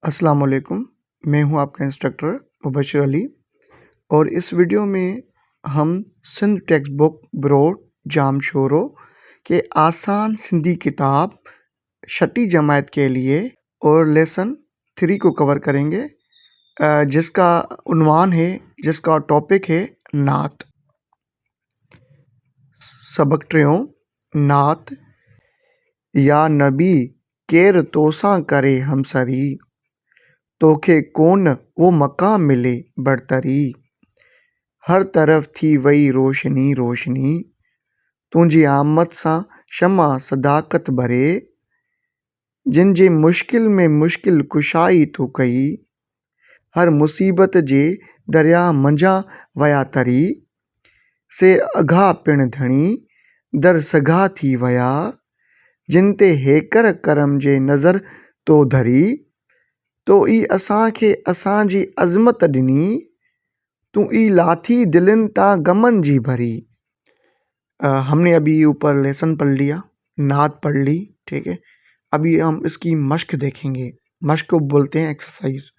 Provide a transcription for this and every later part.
अस्सलाम वालेकुम। मैं हूं आपका इंस्ट्रक्टर मुबशर अली और इस वीडियो में हम Sindh textbook board Jamshoro के आसान सिंधी किताब छठी जमात के लिए और लेसन 3 को कवर करेंगे, जिसका उन्वान है, जिसका टॉपिक है नात। सबक टियों नात। या नबी केर तोसां करे हमसरी, तोखे कोन वो मक़ाम मिले बरतरी। हर तरफ़ थी वई रोशनी रोशनी, तुंहिंजी आमद सां शमा सदाकत भरे। जिन जे मुश्किल में मुश्किल कुशाई तो कई, हर मुसीबत जे दरिया मंझां वया तरी। से अघा पिण धणी दर सघा थी वया, जिन ते हेकर करम जे नज़र तो धरी। तो ई असांखे असांजी अज़मत ॾिनी, तू ई लाथी दिलनि तां गमन जी भरी। हमने अभी ऊपर लेसन पढ़ लिया, नात पढ़ ली, ठीक है। अभी हम इसकी मश्क देखेंगे। मश्क को बोलते हैं एक्सरसाइज।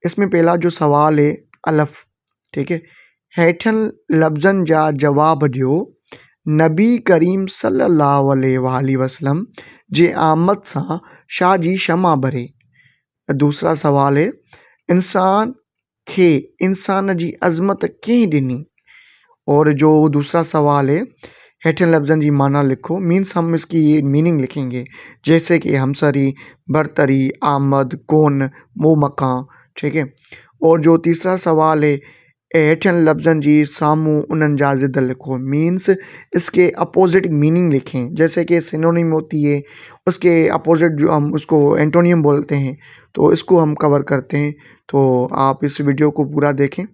इसमें पहला जो सवाल है अलफ, ठीक है। हेठन लफ्ज़न जा जवाब दियो। नबी करीम सल्लल्लाहु अलैहि वसल्लम जे आमद सां शाह जी शमा भरे। दूसरा सवाल है इंसान खे इंसान जी अज़मत कंहिं ॾिनी। और जो दूसरा सवाल है हेठन लफ्ज़न जी माना लिखो। मीन्स हम इसकी ये मीनिंग लिखेंगे, जैसे कि हमसरी, बरतरी, आमद, कौन, मो मकां, ठीक है। और जो तीसरा सवाल है हेठन लफ्ज़न जी सामू उन्हनि जा ज़िद लिखो। मीन्स इसके अपोजिट मीनिंग लिखें, जैसे कि सिनोनिम होती है उसके अपोजिट जो हम उसको एंटोनियम बोलते हैं, तो इसको हम कवर करते हैं। तो आप इस वीडियो को पूरा देखें।